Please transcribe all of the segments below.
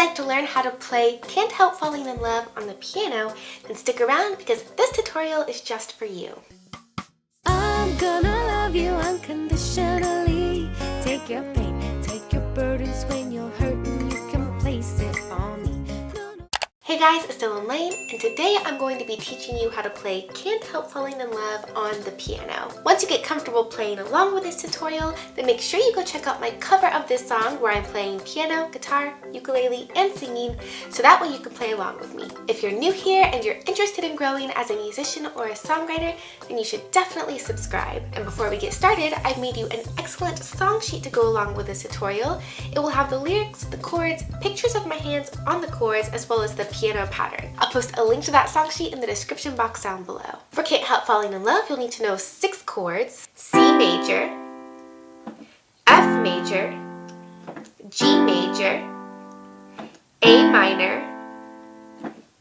like to learn how to play Can't Help Falling in Love on the piano, then stick around because this tutorial is just for you. I'm gonna love you unconditionally. Take your pain, take your burdens. When you're hurting, you can place it on me. Hey guys, it's Dylan Laine, and today I'm going to be teaching you how to play Can't Help Falling in Love on the piano. Once you get comfortable playing along with this tutorial, then make sure you go check out my cover of this song where I'm playing piano, guitar, ukulele, and singing, so that way you can play along with me. If you're new here and you're interested in growing as a musician or a songwriter, then you should definitely subscribe. And before we get started, I've made you an excellent song sheet to go along with this tutorial. It will have the lyrics, the chords, pictures of my hands on the chords, as well as the piano pattern. I'll post a link to that song sheet in the description box down below. For Can't Help Falling in Love, you'll need to know 6 chords: C major, F major, G major, A minor,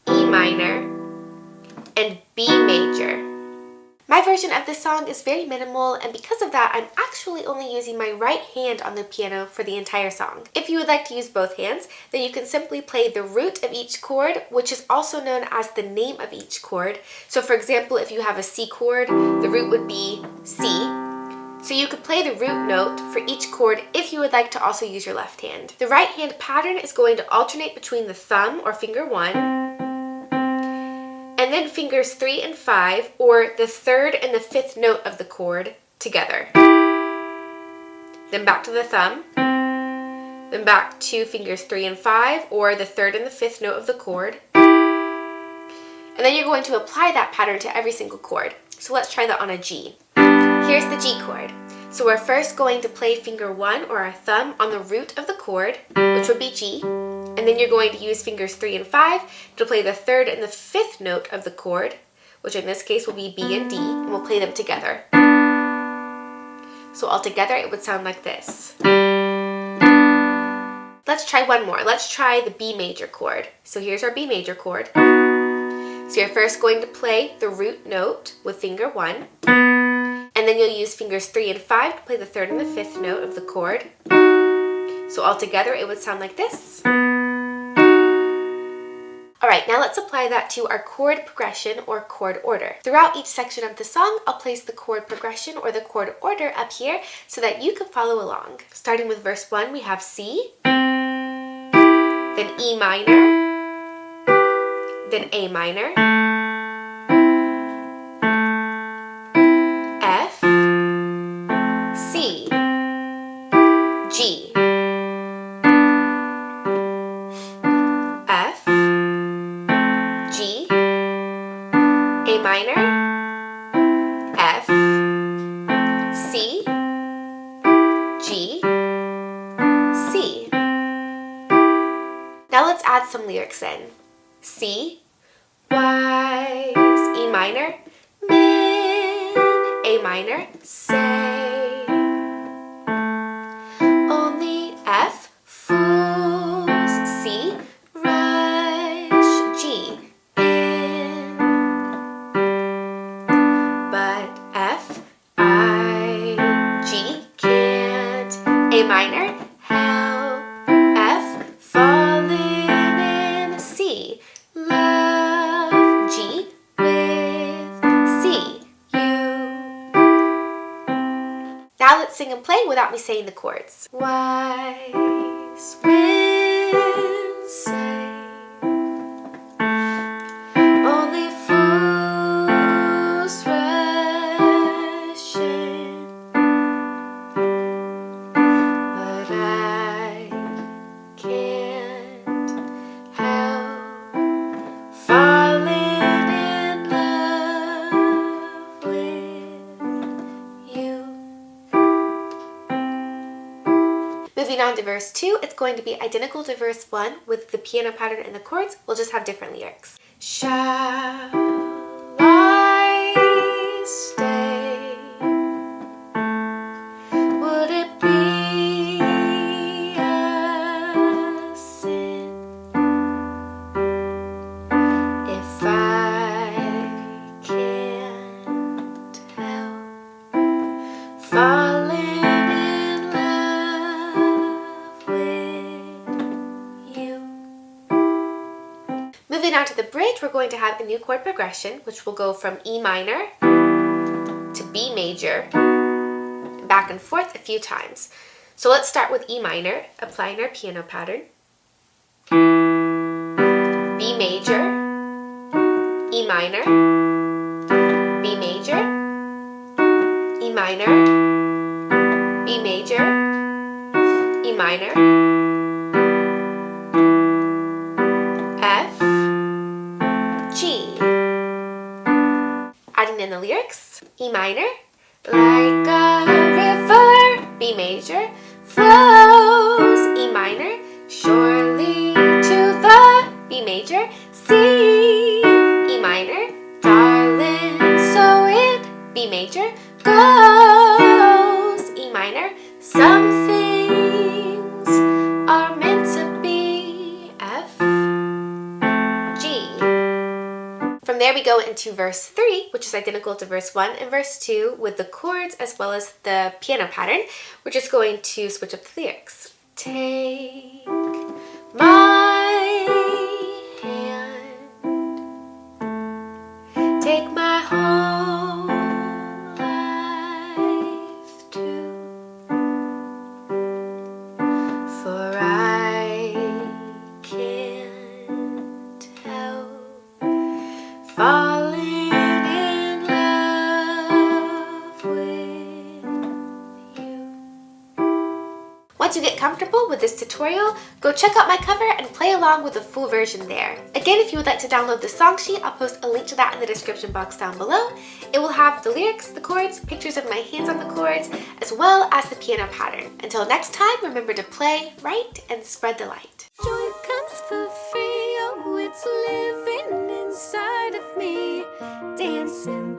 E minor, and B major. My version of this song is very minimal, and because of that, I'm actually only using my right hand on the piano for the entire song. If you would like to use both hands, then you can simply play the root of each chord, which is also known as the name of each chord. So for example, if you have a C chord, the root would be C. So you could play the root note for each chord if you would like to also use your left hand. The right hand pattern is going to alternate between the thumb or finger 1, and then fingers 3 and 5, or the 3rd and the 5th note of the chord together. Then back to the thumb, then back to fingers 3 and 5, or the 3rd and the 5th note of the chord. And then you're going to apply that pattern to every single chord. So let's try that on a G. Here's the G chord. So we're first going to play finger 1 or our thumb on the root of the chord, which would be G. And then you're going to use fingers 3 and 5 to play the 3rd and the 5th note of the chord, which in this case will be B and D, and we'll play them together. So all together it would sound like this. Let's try one more. Let's try the B major chord. So here's our B major chord. So you're first going to play the root note with finger 1, and then you'll use fingers 3 and 5 to play the 3rd and the 5th note of the chord. So all together it would sound like this. Alright, now let's apply that to our chord progression or chord order. Throughout each section of the song, I'll place the chord progression or the chord order up here so that you can follow along. Starting with verse 1, we have C, then E minor, then A minor, F, C, G, F, G, A minor, F, C, G, C. Now let's add some lyrics in. C, wise, E minor, min, A minor, say, only F, fools, C, rush, G, in, but F, I, G, can't, A minor, help, F, falling in, C, love, G, with, C, you. Now let's sing and play without me saying the chords. Wise men say, only fools rush in, but I can't help falling in love with you. Moving on to verse 2, it's going to be identical to verse 1 with the piano pattern and the chords. We'll just have different lyrics. Shall I stay? Would it be a sin if I can't help falling in love with you? Moving on to the bridge, we're going to have a new chord progression, which will go from E minor to B major, back and forth a few times. So let's start with E minor, applying our piano pattern. B major, E minor, B major, E minor, B major, E minor, F, G. Adding in the lyrics, E minor, like a river, B major, flows, E minor, surely to the, B major, C, E minor, darling, so it, B major, goes, E minor, some things are meant to be, F, G. From there we go into verse 3, which is identical to verse 1 and verse 2 with the chords as well as the piano pattern. We're just going to switch up the lyrics. Take my hand, take my whole life too, for I can't help falling in love with you. Once you get comfortable with this tutorial, go check out my cover and play along with the full version there. Again, if you would like to download the song sheet, I'll post a link to that in the description box down below. It will have the lyrics, the chords, pictures of my hands on the chords, as well as the piano pattern. Until next time, remember to play, write, and spread the light. Joy comes for free, oh, it's living inside of me, dancing